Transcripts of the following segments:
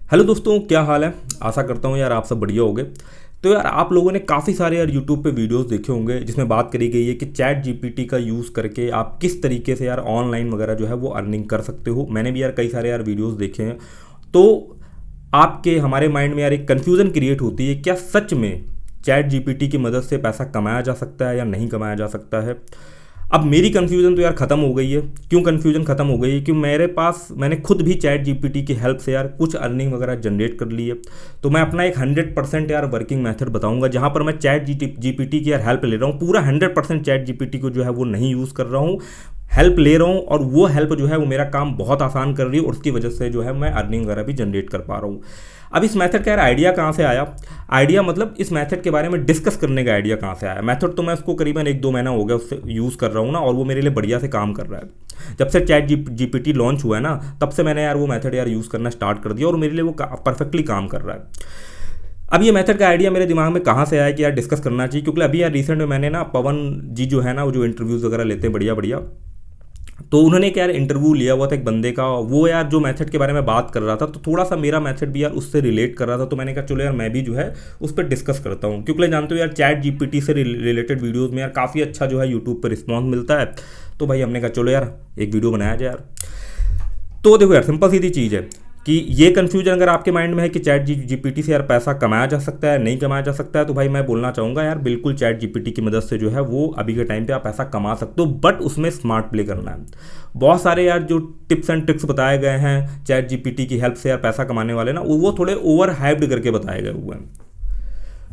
Hello दोस्तों, क्या हाल है। आशा करता हूँ यार आप सब बढ़िया होंगे। तो यार आप लोगों ने काफ़ी सारे यार यूट्यूब पे वीडियोस देखे होंगे जिसमें बात करी गई है कि चैट जीपीटी का यूज़ करके आप किस तरीके से यार ऑनलाइन वगैरह जो है वो अर्निंग कर सकते हो। मैंने भी यार कई सारे यार वीडियोस देखे हैं। तो आपके हमारे माइंड में यार एक कन्फ्यूज़न क्रिएट होती है, क्या सच में चैट जीपीटी की मदद से पैसा कमाया जा सकता है या नहीं कमाया जा सकता है। अब मेरी कन्फ्यूज़न तो यार ख़त्म हो गई है। क्यों कन्फ्यूज़न ख़त्म हो गई है, क्योंकि मेरे पास मैंने खुद भी चैट जीपीटी की हेल्प से यार कुछ अर्निंग वगैरह जनरेट कर ली है। तो मैं अपना एक 100% यार वर्किंग मेथड बताऊंगा जहां पर मैं चैट जीपीटी की यार हेल्प ले रहा हूँ। पूरा 100% चैट जीपीटी को जो है वो नहीं यूज़ कर रहा हूँ, हेल्प ले रहा हूँ। और वो हेल्प जो है वो मेरा काम बहुत आसान कर रही है और उसकी वजह से जो है मैं अर्निंग वगैरह भी जनरेट कर पा रहा हूँ। अब इस मेथड का यार आइडिया कहाँ से आया। आइडिया मतलब इस मेथड के बारे में डिस्कस करने का आइडिया कहाँ से आया। मेथड तो मैं उसको करीबन 1-2 महीना हो गया उससे यूज़ कर रहा हूँ ना, और वो मेरे लिए बढ़िया से काम कर रहा है। जब से चैट जीपीटी लॉन्च हुआ है ना, तब से मैंने यार वो मेथड यार यूज़ करना स्टार्ट कर दिया और मेरे लिए वो परफेक्टली काम कर रहा है। अब ये मेथड का आइडिया मेरे दिमाग में कहाँ से आया कि यार डिस्कस करना चाहिए, क्योंकि अभी यार रिसेंट में मैंने ना पवन जी जो है ना, वो जो इंटरव्यूज़ वगैरह लेते हैं बढ़िया बढ़िया, तो उन्होंने क्या यार इंटरव्यू लिया हुआ था एक बंदे का। वो यार जो मेथड के बारे में बात कर रहा था तो थोड़ा सा मेरा मेथड भी यार उससे रिलेट कर रहा था। तो मैंने कहा चलो यार मैं भी जो है उस पर डिस्कस करता हूँ, क्योंकि जानते हो यार चैट जीपीटी से रिलेटेड वीडियोज़ में यार काफ़ी अच्छा जो है यूट्यूब पर रिस्पॉन्स मिलता है। तो भाई हमने कहा चलो यार एक वीडियो बनाया जाए यार। तो देखो यार सिंपल सीधी चीज़ है कि ये कन्फ्यूजन अगर आपके माइंड में है कि चैट जीपीटी से यार पैसा कमाया जा सकता है नहीं कमाया जा सकता है, तो भाई मैं बोलना चाहूँगा यार बिल्कुल चैट जीपीटी की मदद से जो है वो अभी के टाइम पे आप पैसा कमा सकते हो, बट उसमें स्मार्ट प्ले करना है। बहुत सारे यार जो टिप्स एंड ट्रिक्स बताए गए हैं चैट जीपीटी की हेल्प से यार पैसा कमाने वाले ना, वो थोड़े ओवर हाइप्ड करके बताए गए हुए हैं।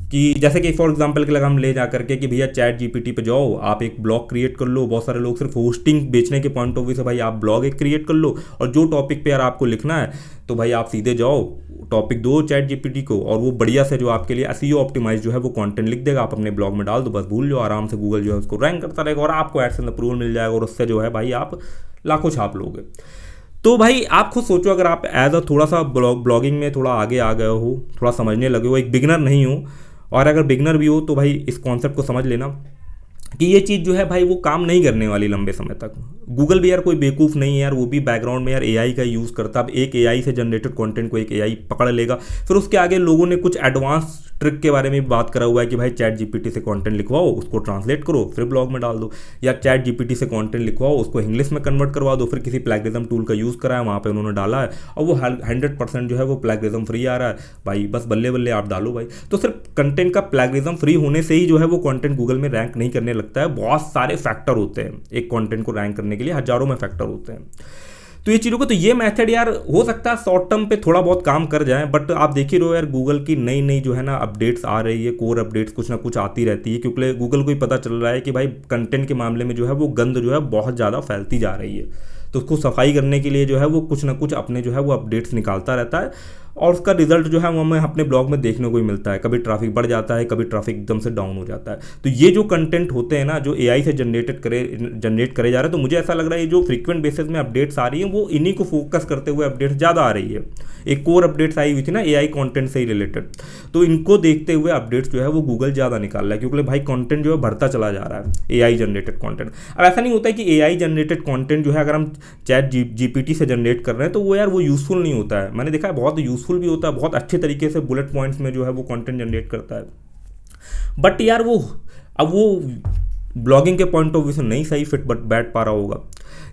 कि जैसे कि फॉर एग्जांपल के लिए हम ले जा करके कि भैया चैट जीपीटी पे जाओ, आप एक ब्लॉग क्रिएट कर लो। बहुत सारे लोग सिर्फ होस्टिंग बेचने के पॉइंट ऑफ व्यू से भाई आप ब्लॉग एक क्रिएट कर लो, और जो टॉपिक पे यार आपको लिखना है तो भाई आप सीधे जाओ टॉपिक दो चैट जीपीटी को, और वो बढ़िया से जो आपके लिए एसईओ ऑप्टिमाइज जो है वो कंटेंट लिख देगा। आप अपने ब्लॉग में डाल दो, बस भूल जाओ, आराम से गूगल जो है उसको रैंक करता रहेगा और आपको एडसेंस अप्रूवल मिल जाएगा, और उससे जो है भाई आप लाखों छाप लोगे। तो भाई आप खुद सोचो, अगर आप एज अ थोड़ा सा ब्लॉगिंग में थोड़ा आगे आ गए हो, थोड़ा समझने लगे हो, एक बिगनर नहीं हो, और अगर बिगनर भी हो तो भाई इस कॉन्सेप्ट को समझ लेना कि ये चीज़ जो है भाई वो काम नहीं करने वाली लंबे समय तक। गूगल भी यार कोई बेवकूफ़ नहीं है यार, वो भी बैकग्राउंड में यार एआई का यूज़ करता है। अब एक एआई से जनरेटेड कंटेंट को एक एआई पकड़ लेगा, फिर उसके आगे लोगों ने कुछ एडवांस ट्रिक के बारे में बात करा हुआ है कि भाई चैट जीपीटी से कंटेंट लिखवाओ, उसको ट्रांसलेट करो, फिर ब्लॉग में डाल दो, या चैट जीपीटी से कंटेंट लिखवाओ, उसको इंग्लिश में कन्वर्ट करवा दो, फिर किसी प्लैगरिज्म टूल का यूज़ करा है वहाँ पे उन्होंने डाला है, और वो 100% जो है वो प्लैगरिज्म फ्री आ रहा है। भाई बस बल्ले बल्ले आप डालो भाई। तो सिर्फ कंटेंट का प्लैगरिज्म फ्री होने से ही जो है वो कंटेंट गूगल में रैंक नहीं करने लगता है। बहुत सारे फैक्टर होते हैं एक कंटेंट को रैंक करने के लिए, हजारों में फैक्टर होते हैं। तो ये चीज़ों को, तो ये मेथड यार हो सकता है शॉर्ट टर्म पे थोड़ा बहुत काम कर जाए, बट आप देख ही रहो यार गूगल की नई नई जो है ना अपडेट्स आ रही है, कोर अपडेट्स कुछ ना कुछ आती रहती है, क्योंकि गूगल को ही पता चल रहा है कि भाई कंटेंट के मामले में जो है वो गंद जो है बहुत ज़्यादा फैलती जा रही है। तो उसको सफाई करने के लिए जो है वो कुछ ना कुछ अपने जो है वो अपडेट्स निकालता रहता है, और उसका रिजल्ट जो है वो हमें अपने ब्लॉग में देखने को ही मिलता है। कभी ट्रैफिक बढ़ जाता है, कभी ट्रैफिक एकदम से डाउन हो जाता है। तो ये जो कंटेंट होते हैं ना जो एआई से जनरेट करे जा रहे हैं, तो मुझे ऐसा लग रहा है ये जो फ्रीक्वेंट बेसिस में अपडेट्स आ रही हैं वो इन्हीं को फोकस करते हुए अपडेट्स ज़्यादा आ रही है। एक कोर अपडेट्स आई हुई थी ना एआई कंटेंट से ही रिलेटेड, तो इनको देखते हुए अपडेट्स जो है वो गूगल ज़्यादा निकाल रहा है, क्योंकि भाई कंटेंट जो है बढ़ता चला जा रहा है एआई जनरेटेड कंटेंट। अब ऐसा नहीं होता है कि एआई जनरेटेड कंटेंट जो है अगर हम चैट जीपीटी से जनरेट कर रहे हैं तो वो यार वो यूज़फुल नहीं होता है। मैंने देखा है बहुत यूज़फुल भी होता है, बहुत अच्छे तरीके से बुलेट पॉइंट्स में जो है वो कंटेंट जनरेट करता है, बट यार वो अब वो ब्लॉगिंग के पॉइंट ऑफ व्यू से नहीं सही फिट बट बैठ पा रहा होगा।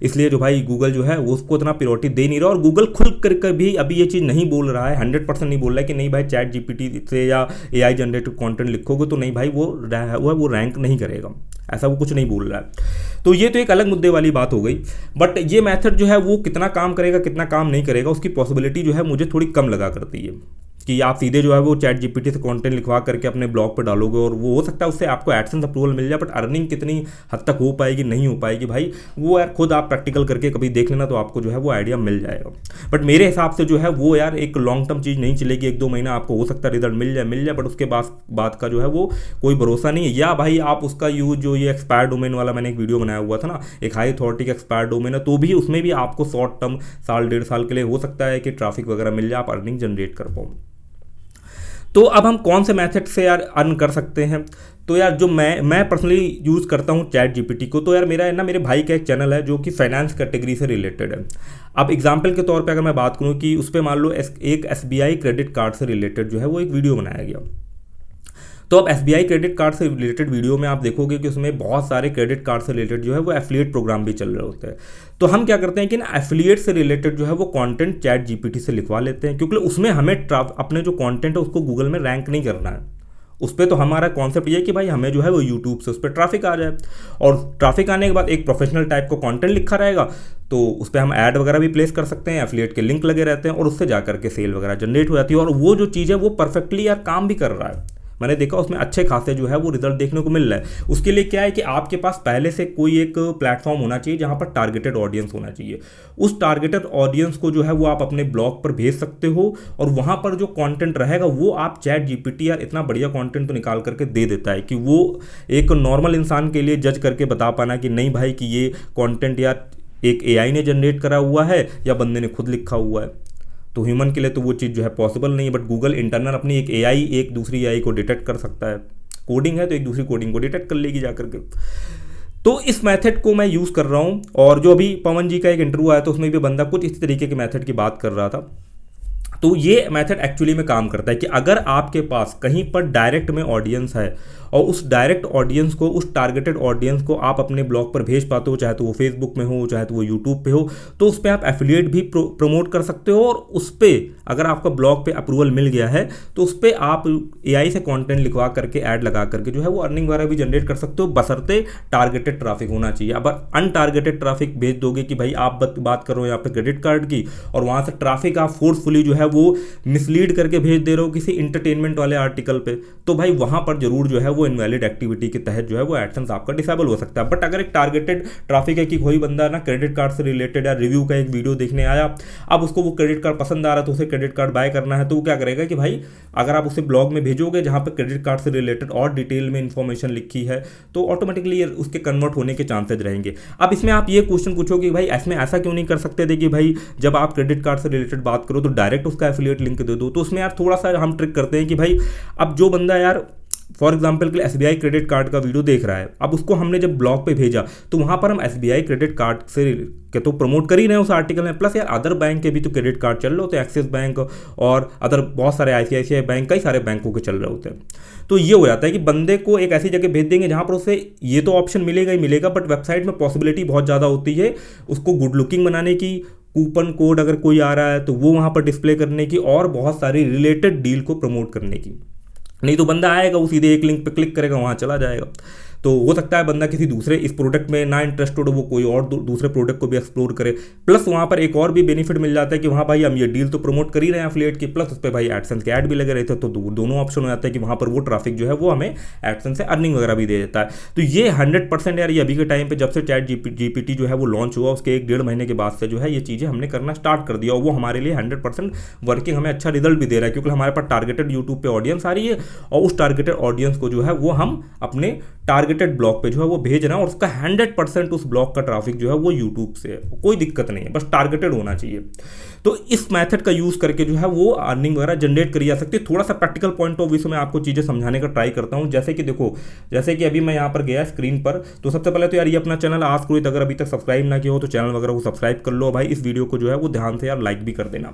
इसलिए जो भाई गूगल जो है वो उसको इतना प्रायोरिटी दे नहीं रहा, और गूगल खुल करके भी अभी ये चीज़ नहीं बोल रहा है, 100% नहीं बोल रहा है कि नहीं भाई चैट जीपीटी से या एआई जनरेटेड कंटेंट लिखोगे तो नहीं भाई वो रैंक नहीं करेगा, ऐसा वो कुछ नहीं बोल रहा है। तो ये तो एक अलग मुद्दे वाली बात हो गई, बट ये मेथड जो है वो कितना काम करेगा कितना काम नहीं करेगा उसकी पॉसिबिलिटी जो है मुझे थोड़ी कम लगा करती है। कि आप सीधे जो है वो चैट जीपीटी से कंटेंट लिखवा करके अपने ब्लॉग पर डालोगे, और वो हो सकता है उससे आपको एडसेंस अप्रूवल मिल जाए, बट अर्निंग कितनी हद तक हो पाएगी नहीं हो पाएगी भाई वो यार खुद आप प्रैक्टिकल करके कभी देख लेना तो आपको जो है वो आइडिया मिल जाएगा। बट मेरे हिसाब से जो है वो यार एक लॉन्ग टर्म चीज़ नहीं चलेगी। 1-2 महीना आपको हो सकता है रिजल्ट मिल जाए, बट उसके बाद का जो है वो कोई भरोसा नहीं है। या भाई आप उसका यूज जो ये एक्सपायर डोमेन वाला मैंने एक वीडियो बनाया हुआ था ना, एक हाई अथॉरिटी का एक्सपायर डोमेन है, तो भी उसमें भी आपको शॉर्ट टर्म 1-1.5 साल के लिए हो सकता है कि ट्रैफिक वगैरह मिल जाए, आप अर्निंग जनरेट कर पाओ। तो अब हम कौन से मेथड से यार अर्न कर सकते हैं? तो यार जो मैं पर्सनली यूज़ करता हूँ चैट जीपीटी को, तो यार मेरा है ना, मेरे भाई का एक चैनल है जो कि फाइनेंस कैटेगरी से रिलेटेड है। अब एग्जांपल के तौर पे अगर मैं बात करूँ कि उस पर मान लो एक एसबीआई क्रेडिट कार्ड से रिलेटेड जो है वो एक वीडियो बनाया गया। तो अब एसबीआई क्रेडिट कार्ड से रिलेटेड वीडियो में आप देखोगे कि उसमें बहुत सारे क्रेडिट कार्ड से रिलेटेड जो है वो एफिलिएट प्रोग्राम भी चल रहे होते हैं। तो हम क्या करते हैं कि ना एफिलिएट से रिलेटेड जो है वो कंटेंट चैट जीपीटी से लिखवा लेते हैं, क्योंकि उसमें हमें अपने जो कंटेंट है उसको गूगल में रैंक नहीं करना है। उस पर तो हमारा कॉन्सेप्ट ये है कि भाई हमें जो है वो यूट्यूब से उस पर ट्रैफिक आ जाए, और ट्रैफिक आने के बाद एक प्रोफेशनल टाइप का कंटेंट लिखा रहेगा, तो उस पर हम ऐड वगैरह भी प्लेस कर सकते हैं, एफिलिएट के लिंक लगे रहते हैं, और उससे जा करके सेल वगैरह जनरेट हो जाती है। और वो जो चीज़ है वो परफेक्टली यार काम भी कर रहा है। मैंने देखा उसमें अच्छे खासे जो है वो रिजल्ट देखने को मिल रहा है। उसके लिए क्या है कि आपके पास पहले से कोई एक प्लेटफॉर्म होना चाहिए जहां पर टारगेटेड ऑडियंस होना चाहिए। उस टारगेटेड ऑडियंस को जो है वो आप अपने ब्लॉग पर भेज सकते हो, और वहां पर जो कंटेंट रहेगा वो आप चैट जीपीटी यार इतना बढ़िया कंटेंट तो निकाल करके दे देता है कि वो एक नॉर्मल इंसान के लिए जज करके बता पाना कि नहीं भाई कि ये कंटेंट यार एक एआई ने जनरेट करा हुआ है या बंदे ने खुद लिखा हुआ है। तो ह्यूमन के लिए तो वो चीज़ जो है पॉसिबल नहीं है, बट गूगल इंटरनल अपनी एक एआई एक दूसरी एआई को डिटेक्ट कर सकता है। कोडिंग है तो एक दूसरी कोडिंग को डिटेक्ट कर लेगी जा करके। तो इस मेथड को मैं यूज़ कर रहा हूँ। और जो अभी पवन जी का एक इंटरव्यू आया तो उसमें भी बंदा कुछ इस तरीके के मेथड की बात कर रहा था। तो ये मेथड एक्चुअली में काम करता है कि अगर आपके पास कहीं पर डायरेक्ट में ऑडियंस है और उस डायरेक्ट ऑडियंस को, उस टारगेटेड ऑडियंस को आप अपने ब्लॉग पर भेज पाते हो, चाहे तो वो फेसबुक में हो चाहे तो वो यूट्यूब पे हो, तो उस पर आप एफिलिएट भी प्रमोट कर सकते हो। और उस पर अगर आपका ब्लॉग पे अप्रूवल मिल गया है तो उस पर आप एआई से कंटेंट लिखवा करके ऐड लगा करके जो है वो अर्निंग वगैरह भी जनरेट कर सकते हो, बशर्ते टारगेटेड ट्रैफिक होना चाहिए। अब अनटारगेटेड ट्रैफिक भेज दोगे कि भाई आप बात कर रहे हो यहाँ पे क्रेडिट कार्ड की, और वहाँ से ट्रैफिक आप फोर्सफुली जो है वो मिसलीड करके भेज दे रहे हो किसी इंटरटेनमेंट वाले आर्टिकल पे, तो भाई वहाँ पर जरूर जो है वो इनवैलिड एक्टिविटी के तहत जो है वो एडसेंस आपका डिसेबल हो सकता है। बट अगर एक टारगेटेड ट्रैफिक है कि कोई बंदा ना क्रेडिट कार्ड से रिलेटेड या रिव्यू का एक वीडियो देखने आया, अब उसको वो क्रेडिट कार्ड पसंद आ रहा है तो उसे क्रेडिट कार्ड बाय करना है, तो वो क्या करेगा कि भाई अगर आप उसे ब्लॉग में भेजोगे जहाँ पर क्रेडिट कार्ड से रिलेटेड और डिटेल में इंफॉर्मेशन लिखी है, तो ऑटोमेटिकली उसके कन्वर्ट होने के चांसेज रहेंगे। अब इसमें आप ये क्वेश्चन पूछोगे कि भाई इसमें ऐसा क्यों नहीं कर सकते थे कि भाई जब आप क्रेडिट कार्ड से रिलेटेड बात करो तो डायरेक्ट उसका एफिलिएट लिंक दे दो। तो उसमें यार थोड़ा सा हम ट्रिक करते हैं कि भाई अब जो बंदा यार फॉर एग्जाम्पल के लिए एसबीआई क्रेडिट कार्ड का वीडियो देख रहा है, अब उसको हमने जब ब्लॉग पे भेजा तो वहाँ पर हम एसबीआई क्रेडिट कार्ड से के तो प्रमोट कर ही रहे हैं उस आर्टिकल में, प्लस यार अदर बैंक के भी तो क्रेडिट कार्ड चल रहे होते हैं, एक्सिस बैंक और अदर बहुत सारे आईसीआईसीआई बैंक, कई सारे बैंकों के चल रहे होते हैं। तो ये हो जाता है कि बंदे को एक ऐसी जगह भेज देंगे जहाँ पर उसे ये तो ऑप्शन मिलेगा ही मिलेगा, बट वेबसाइट में पॉसिबिलिटी बहुत ज़्यादा होती है उसको गुड लुकिंग बनाने की, कूपन कोड अगर कोई आ रहा है तो वो वहाँ पर डिस्प्ले करने की, और बहुत सारी रिलेटेड डील को प्रमोट करने की। नहीं तो बंदा आएगा वो सीधे एक लिंक पे क्लिक करेगा वहाँ चला जाएगा। तो हो सकता है बंदा किसी दूसरे इस प्रोडक्ट में ना इंटरेस्टेड हो, वो कोई और दूसरे प्रोडक्ट को भी एक्सप्लोर करे। प्लस वहाँ पर एक और भी बेनिफिट मिल जाता है कि वहाँ भाई हम ये डील तो प्रमोट कर ही रहे हैं एफिलिएट की, प्लस उस पर भाई एडसेंस के ऐड भी लगे रहते हैं, तो दोनों ऑप्शन हो जाता है कि वहाँ पर वो ट्रैफिक जो है वो हमें एडसेंस से अर्निंग वगैरह भी दे देता है। तो ये 100% यार ये अभी के टाइम पर जब से चैट जीपीटी जो है वो लॉन्च हुआ उसके 1-1.5 महीने के बाद से जो है ये चीज़ें हमने करना स्टार्ट कर दिया, और वो हमारे लिए 100% वर्किंग, हमें अच्छा रिजल्ट भी दे रहा है, क्योंकि हमारे पास टारगेटेड यूट्यूब पे ऑडियंस आ रही है और उस टारगेटेड ऑडियंस को जो है वो हम अपने टारगेटेड ब्लॉग पे जो है वो भेज रहे हैं, और उसका 100% उस ब्लॉग का ट्रैफिक जो है वो यूट्यूब से है। कोई दिक्कत नहीं है, बस टारगेटेड होना चाहिए। तो इस मेथड का यूज़ करके जो है वो अर्निंग वगैरह जनरेट करी जा सकती है। थोड़ा सा प्रैक्टिकल पॉइंट ऑफ व्यू से मैं आपको चीज़ें समझाने का ट्राई करता हूँ। जैसे कि देखो, जैसे कि अभी मैं यहाँ पर गया स्क्रीन पर, तो सबसे पहले तो यार ये अपना चैनल आज कोई अगर अभी तक सब्सक्राइब ना किया हो तो चैनल वगैरह को सब्सक्राइब कर लो भाई। इस वीडियो को जो है वो ध्यान से यार लाइक भी कर देना।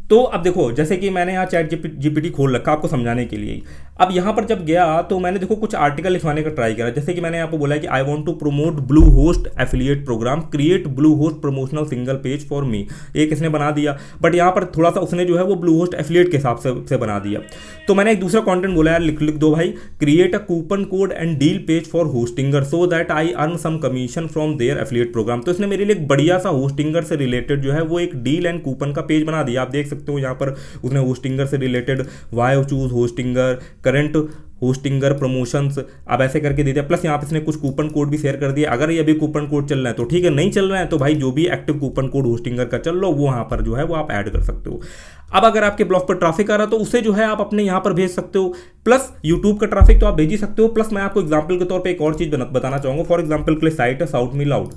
तो अब देखो, जैसे कि मैंने यहाँ चैट जीपीटी खोल रखा आपको समझाने के लिए। अब यहाँ पर जब गया तो मैंने देखो कुछ आर्टिकल लिखवाने का ट्राई करा, जैसे कि मैंने यहाँ पर बोला कि I want to promote Bluehost affiliate program, create Bluehost promotional single page for me. एक इसने बना दिया, बट यहाँ पर थोड़ा सा उसने जो है वो ब्लू होस्ट एफिलिएट के हिसाब से बना दिया। तो मैंने एक दूसरा कंटेंट बोला यार लिख दो भाई, create a coupon code and deal page for Hostinger so that I earn some commission from their affiliate program. तो इसने मेरे लिए एक बढ़िया सा होस्टिंगर से रिलेटेड जो है वो एक डील एंड कूपन का पेज बना दिया। आप देख सकते हो यहाँ पर उसने होस्टिंगर से related why choose Hostinger, current Hostinger promotions, अब ऐसे करके दे दिया। प्लस यहाँ पे इसने कुछ कूपन कोड भी शेयर कर दिया। अगर ये अभी कूपन कोड चल रहा है तो ठीक है, नहीं चल रहा है तो भाई जो भी एक्टिव कूपन कोड होस्टिंगर का चल रहा हो वो वहाँ पर जो है वो आप ऐड कर सकते हो। अब अगर आपके ब्लॉग पर ट्रैफिक आ रहा है तो उसे जो है आप अपने यहाँ पर भेज सकते हो, प्लस यूट्यूब का ट्रैफिक तो आप भेज ही सकते हो, प्लस मैं आपको एग्जांपल के तौर पे एक और चीज़ बताना चाहूँगा। फॉर एग्जांपल के लिए साइट है साउथ मी लाउड।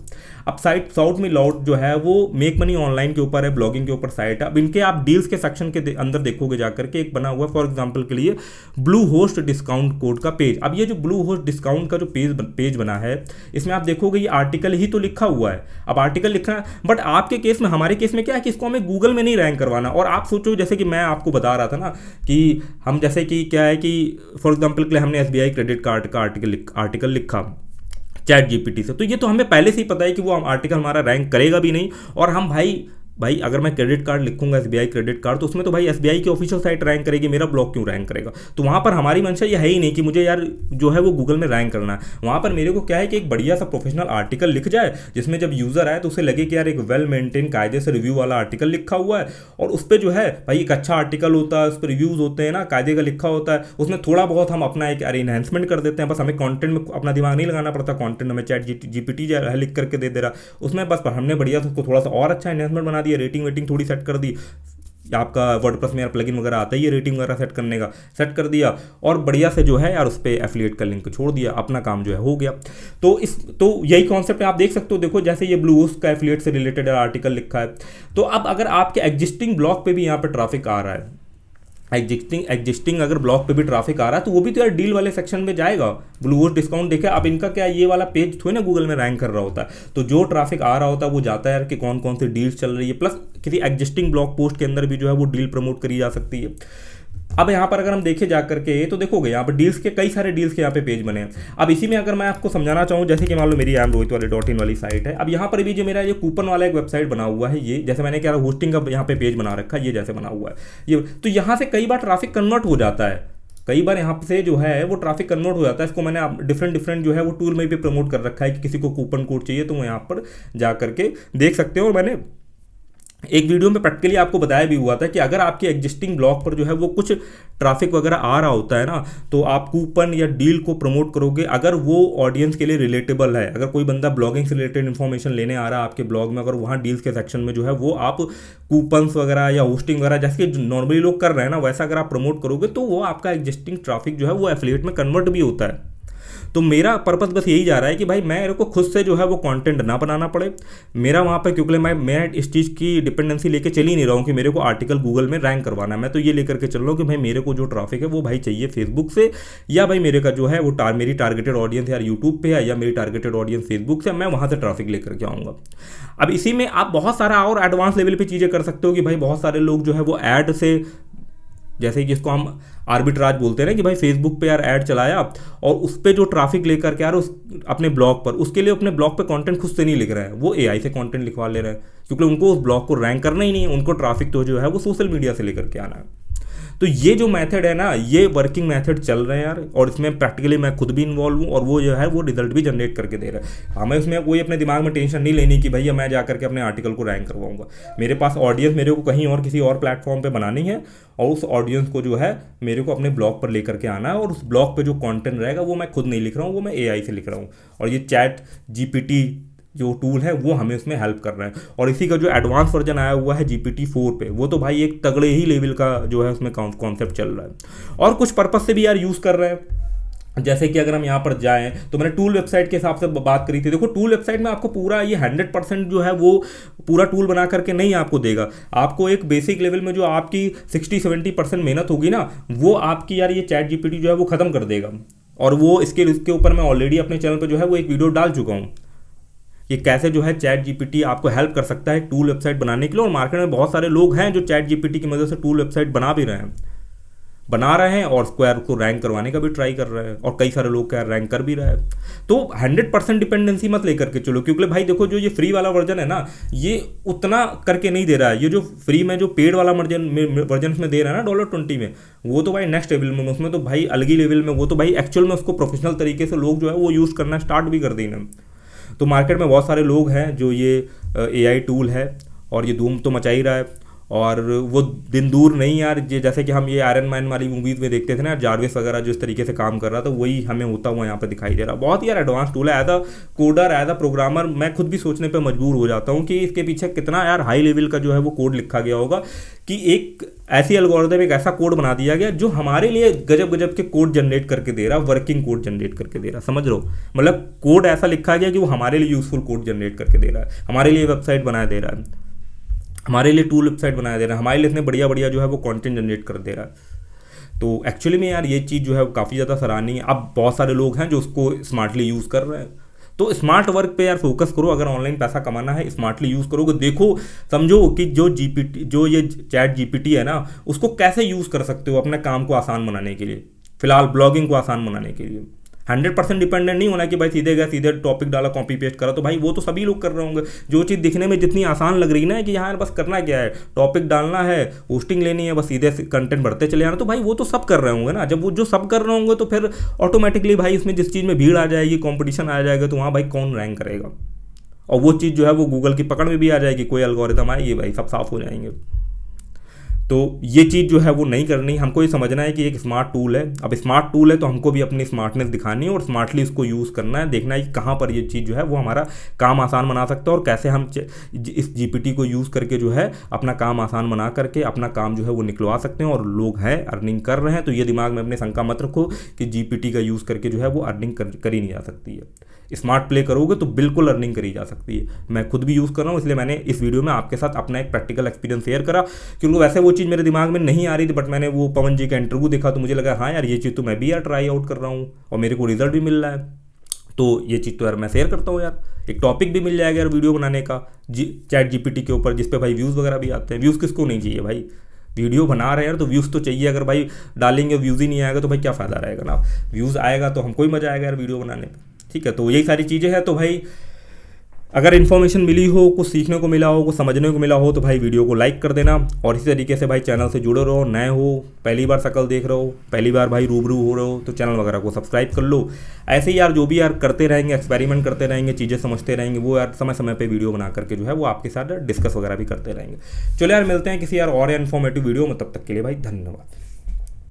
अब साइट साउथ मी लाउड जो है वो मेक मनी ऑनलाइन के ऊपर है, ब्लॉगिंग के ऊपर साइट है। अब इनके आप डील्स के सेक्शन के अंदर देखोगे जाकर के एक बना हुआ है फॉर एग्जांपल के लिए ब्लू होस्ट डिस्काउंट कोड का पेज। अब ये जो ब्लू होस्ट डिस्काउंट का जो पेज बना है इसमें आप देखोगे ये आर्टिकल ही तो लिखा हुआ है। अब आर्टिकल लिखना है, बट आपके केस में, हमारे केस में क्या है कि इसको हमें गूगल में नहीं रैंक करवाना। और आप सोचो जैसे कि मैं आपको बता रहा था ना कि हम जैसे कि क्या है कि फॉर एग्जांपल के लिए हमने एसबीआई क्रेडिट कार्ड का आर्टिकल लिखा चैट जीपीटी से, तो ये तो हमें पहले से ही पता है कि वो आर्टिकल हमारा रैंक करेगा भी नहीं। और हम भाई अगर मैं क्रेडिट कार्ड लिखूंगा एसबीआई क्रेडिट कार्ड तो उसमें तो भाई एसबीआई की ऑफिशियल साइट रैंक करेगी, मेरा ब्लॉग क्यों रैंक करेगा। तो वहाँ पर हमारी मंशा ये है ही नहीं कि मुझे यार जो है वो गूगल में रैंक करना है। वहाँ पर मेरे को क्या है कि एक बढ़िया सा प्रोफेशनल आर्टिकल लिख जाए जिसमें जब यूज़र आए तो उसे लगे कि यार एक वेल मेंटेन कायदे से रिव्यू वाला आर्टिकल लिखा हुआ है, और उस पर जो है भाई एक अच्छा आर्टिकल होता है, उस पर रिव्यूज़ होते हैं ना, कायदे का लिखा होता है, उसमें थोड़ा बहुत हम अपना एक इनहेंसमेंट कर देते हैं। बस हमें कंटेंट में अपना दिमाग नहीं लगाना पड़ता, कंटेंट हमें चैट जीपीटी लिख करके दे दे रहा, उसमें बस हमने बढ़िया से उसको थोड़ा सा और अच्छा इनहेंसमेंट बना दिया, रेटिंग वेटिंग थोड़ी सेट कर दी। आपका वर्डप्रेस में यार प्लगइन वगैरह आता ही है रेटिंग वगैरह सेट करने का, सेट कर दिया और बढ़िया से जो है यार उस पर एफिलिएट का लिंक छोड़ दिया, अपना काम जो है हो गया। तो यही कॉन्सेप्ट है, आप देख सकते हो। देखो जैसे ये ब्लू होस्ट का एफिलिएट से रिलेटेड आर्टिकल लिखा है, तो अब अगर आपके एग्जिस्टिंग ब्लॉग पे भी यहाँ पे ट्रैफिक आ रहा है, एग्जिस्टिंग अगर ब्लॉग पे भी ट्रैफिक आ रहा है तो वो भी तो यार डील वाले सेक्शन में जाएगा। ब्लू होस्ट डिस्काउंट देखे, अब इनका क्या ये वाला पेज थोड़ी ना गूगल में रैंक कर रहा होता है, तो जो ट्रैफिक आ रहा होता है वो जाता है यार कि कौन कौन सी डील्स चल रही है, प्लस किसी एग्जिस्टिंग ब्लॉग पोस्ट के अंदर भी जो है वो डील प्रमोट करी जा सकती है। अब यहाँ पर अगर हम देखे जा करके तो देखोगे यहाँ पर डील्स के कई सारे डील्स के यहाँ पे पेज बने हैं। अब इसी में अगर मैं आपको समझाना चाहूँ, जैसे कि मान लो मेरी amrohit.in वाली साइट है, अब यहाँ पर भी जो मेरा ये कूपन वाला एक वेबसाइट बना हुआ है, ये जैसे मैंने क्या होस्टिंग का यहाँ पे पेज बना रखा है, ये जैसे बना हुआ है ये, तो यहाँ से कई बार ट्रैफिक कन्वर्ट हो जाता है, कई बार यहाँ से जो है वो ट्रैफिक कन्वर्ट हो जाता है। इसको मैंने डिफरेंट जो है वो टूल में भी प्रमोट कर रखा है कि किसी को कूपन कोड चाहिए तो वो यहाँ पर जा करके देख सकते हो। और मैंने एक वीडियो में प्रैक्टिकली आपको बताया भी हुआ था कि अगर आपके एग्जिस्टिंग ब्लॉग पर जो है वो कुछ ट्रैफिक वगैरह आ रहा होता है ना, तो आप कूपन या डील को प्रमोट करोगे अगर वो ऑडियंस के लिए रिलेटेबल है। अगर कोई बंदा ब्लॉगिंग से रिलेटेड इन्फॉर्मेशन लेने आ रहा है आपके ब्लॉग में, अगर वहाँ डील्स के सेक्शन में जो है वो आप कूपन्स वगैरह या होस्टिंग वगैरह जैसे कि नॉर्मली लोग कर रहे हैं ना, वैसा अगर आप प्रमोट करोगे तो वो आपका एग्जिस्टिंग ट्रैफिक जो है वो एफिलिएट में कन्वर्ट भी होता है। तो मेरा पर्पस बस यही जा रहा है कि भाई मेरे को खुद से जो है वो कंटेंट ना बनाना पड़े मेरा वहाँ पर, क्योंकि मैं इस चीज़ की डिपेंडेंसी लेके चल ही नहीं रहा हूँ कि मेरे को आर्टिकल गूगल में रैंक करवाना है। मैं तो ये लेकर के चल रहा हूँ कि भाई मेरे को जो ट्रैफिक है वो भाई चाहिए फेसबुक से, या भाई मेरे का जो है वो मेरी टारगेटेड ऑडियंस यार यूट्यूब पे है, या मेरी टारगेटेड ऑडियंस फेसबुक से, मैं वहाँ से ट्रैफिक लेकर के आऊँगा। अब इसी में आप बहुत सारा और एडवांस लेवल पर चीज़ें कर सकते हो कि भाई बहुत सारे लोग जो है वो ऐड से, जैसे जिसको हम आर्बिट्राज बोलते हैं ना कि भाई फेसबुक पे यार ऐड चलाया और उस पर जो ट्रैफिक लेकर के यार उस अपने ब्लॉग पर, उसके लिए अपने ब्लॉग पे कंटेंट खुद से नहीं लिख रहे हैं, वो एआई से कंटेंट लिखवा ले रहे हैं, क्योंकि उनको उस ब्लॉग को रैंक करना ही नहीं है, उनको ट्रैफिक तो जो है वो सोशल मीडिया से लेकर के आना है। तो ये जो मेथड है ना, ये वर्किंग मेथड चल रहे हैं यार, और इसमें प्रैक्टिकली मैं खुद भी इन्वॉल्व हूँ और वो जो है वो रिजल्ट भी जनरेट करके दे रहा है। हमें उसमें कोई अपने दिमाग में टेंशन नहीं लेनी कि भैया मैं जा करके अपने आर्टिकल को रैंक करवाऊंगा। मेरे पास ऑडियंस मेरे को कहीं और किसी और प्लेटफॉर्म पे बनानी है, और उस ऑडियंस को जो है मेरे को अपने ब्लॉग पर लेकर के आना है, और उस ब्लॉग पे जो कंटेंट रहेगा वो मैं खुद नहीं लिख रहा हूँ, वो मैं एआई से लिख रहा हूँ। और ये चैट जीपीटी जो टूल है वो हमें उसमें हेल्प कर रहा है। और इसी का जो एडवांस वर्जन आया हुआ है GPT-4 पे, वो तो भाई एक तगड़े ही लेवल का जो है उसमें कॉन्सेप्ट चल रहा है, और कुछ पर्पस से भी यार यूज़ कर रहे हैं। जैसे कि अगर हम यहाँ पर जाएं तो मैंने टूल वेबसाइट के हिसाब से बात करी थी। देखो टूल वेबसाइट में आपको पूरा ये 100% जो है वो पूरा टूल बना करके नहीं आपको देगा, आपको एक बेसिक लेवल में जो आपकी 60-70% मेहनत होगी ना, वो आपकी यार ये चैट GPT जो है वो ख़त्म कर देगा। और वो इसके ऊपर मैं ऑलरेडी अपने चैनल पर जो है वो एक वीडियो डाल चुका हूँ कि कैसे जो है चैट जीपीटी आपको हेल्प कर सकता है टूल वेबसाइट बनाने के लिए। और मार्केट में बहुत सारे लोग हैं जो चैट जीपीटी की मदद से टूल वेबसाइट बना रहे हैं और स्क्वायर को रैंक करवाने का भी ट्राई कर रहे हैं, और कई सारे लोग क्या रैंक कर भी रहे हैं। तो 100% डिपेंडेंसी मत लेकर के चलो, क्योंकि भाई देखो जो ये फ्री वाला वर्जन है ना, ये उतना करके नहीं दे रहा है। ये जो फ्री में जो पेड वाला वर्जन में दे रहा है ना $20 में, वो तो भाई नेक्स्ट लेवल में, उसमें तो भाई अलग ही लेवल में, वो तो भाई एक्चुअल में उसको प्रोफेशनल तरीके से लोग जो है वो यूज़ करना स्टार्ट भी कर देना। तो मार्केट में बहुत सारे लोग हैं जो ये AI टूल है और ये धूम तो मचा ही रहा है, और वो दिन दूर नहीं यार, जैसे कि हम ये आयरन मैन वाली मूवीज़ में देखते थे ना, जारविस वगैरह जो इस तरीके से काम कर रहा था, वही हमें होता हुआ यहाँ पर दिखाई दे रहा। बहुत ही यार एडवांस टूल है। As a coder, as a programmer मैं खुद भी सोचने पर मजबूर हो जाता हूँ कि इसके पीछे कितना यार हाई लेवल का जो है वो कोड लिखा गया होगा, कि एक ऐसी एल्गोरिथम, एक ऐसा कोड बना दिया गया जो हमारे लिए गजब गजब के कोड जनरेट करके दे रहा, वर्किंग कोड जनरेट करके दे रहा। समझ लो, मतलब कोड ऐसा लिखा गया कि वो हमारे लिए यूजफुल कोड जनरेट करके दे रहा है, हमारे लिए वेबसाइट बना दे रहा है, हमारे लिए टूल वेबसाइट बना दे रहा है, हमारे लिए इतने बढ़िया बढ़िया जो है वो कंटेंट जनरेट कर दे रहा है। तो एक्चुअली में यार ये चीज़ जो है वो काफ़ी ज़्यादा सराहनीय है। अब बहुत सारे लोग हैं जो उसको स्मार्टली यूज़ कर रहे हैं। तो स्मार्ट वर्क पे यार फोकस करो। अगर ऑनलाइन पैसा कमाना है, स्मार्टली यूज़ करोगे। देखो, समझो कि जो ये चैट जीपीटी है ना, उसको कैसे यूज़ कर सकते हो अपने काम को आसान बनाने के लिए, फिलहाल ब्लॉगिंग को आसान बनाने के लिए। 100% डिपेंडेंट नहीं होना कि भाई सीधे गए, सीधे टॉपिक डाला, कॉपी पेस्ट करा, तो भाई वो तो सभी लोग कर रहे होंगे। जो चीज़ दिखने में जितनी आसान लग रही ना कि यहाँ बस करना क्या है, टॉपिक डालना है, होस्टिंग लेनी है, बस सीधे कंटेंट बढ़ते चले जाना, तो भाई वो तो सब कर रहे होंगे ना। जब वो जो सब कर रहे होंगे तो फिर ऑटोमेटिकली भाई इसमें जिस चीज़ में भीड़ आ जाएगी, कॉम्पिटिशन आ जाएगा, तो वहाँ भाई कौन रैंक करेगा। और वो चीज़ जो है वो गूगल की पकड़ में भी आ जाएगी, कोई एल्गोरिथम आएगी, भाई सब साफ हो जाएंगे। तो ये चीज़ जो है वो नहीं करनी। हमको ये समझना है कि एक स्मार्ट टूल है। अब स्मार्ट टूल है तो हमको भी अपनी स्मार्टनेस दिखानी है और स्मार्टली इसको यूज़ करना है। देखना है कि कहाँ पर ये चीज़ जो है वो हमारा काम आसान बना सकता है, और कैसे हम इस जीपीटी को यूज़ करके जो है अपना काम आसान बना करके अपना काम जो है वो निकलवा सकते हैं। और लोग हैं, अर्निंग कर रहे हैं। तो ये दिमाग में अपने शंका मत रखो कि जीपीटी का यूज़ करके जो है वो अर्निंग कर ही नहीं जा सकती है। स्मार्ट प्ले करोगे तो बिल्कुल अर्निंग करी जा सकती है। मैं खुद भी यूज़ कर रहा हूँ, इसलिए मैंने इस वीडियो में आपके साथ अपना एक प्रैक्टिकल एक्सपीरियंस शेयर करा, क्योंकि वैसे वो चीज़ मेरे दिमाग में नहीं आ रही थी, बट मैंने वो पवन जी का इंटरव्यू देखा तो मुझे लगा हाँ यार ये चीज़ तो मैं भी यार ट्राई आउट कर रहा हूँ और मेरे को रिजल्ट भी मिल रहा है। तो ये चीज़ तो यार मैं शेयर करता हूँ यार। एक टॉपिक भी मिल जाएगा यार वीडियो बनाने का चैट जीपीटी के ऊपर, जिसपे भाई व्यूज़ वगैरह भी आते हैं। व्यूज़ किसको नहीं चाहिए भाई, वीडियो बना रहे हैं यार तो व्यूज़ तो चाहिए। अगर भाई डालेंगे व्यूज़ ही नहीं आएगा तो भाई क्या फ़ायदा रहेगा ना। व्यूज़ आएगा तो हमको ही मज़ा आएगा यार वीडियो बनाने में। ठीक है, तो यही सारी चीज़ें हैं। तो भाई अगर इन्फॉर्मेशन मिली हो, कुछ सीखने को मिला हो, कुछ समझने को मिला हो, तो भाई वीडियो को लाइक कर देना। और इसी तरीके से भाई चैनल से जुड़े रहो। नए हो, पहली बार शक्ल देख रहे हो, पहली बार भाई रूबरू हो रहे हो, तो चैनल वगैरह को सब्सक्राइब कर लो। ऐसे ही यार जो भी यार करते रहेंगे, एक्सपेरिमेंट करते रहेंगे, चीज़ें समझते रहेंगे, वो यार समय समय पर वीडियो बना करके जो है वो आपके साथ डिस्कस वगैरह भी करते रहेंगे। चलो यार मिलते हैं किसी यार और इन्फॉर्मेटिव वीडियो में, तब तक के लिए भाई धन्यवाद।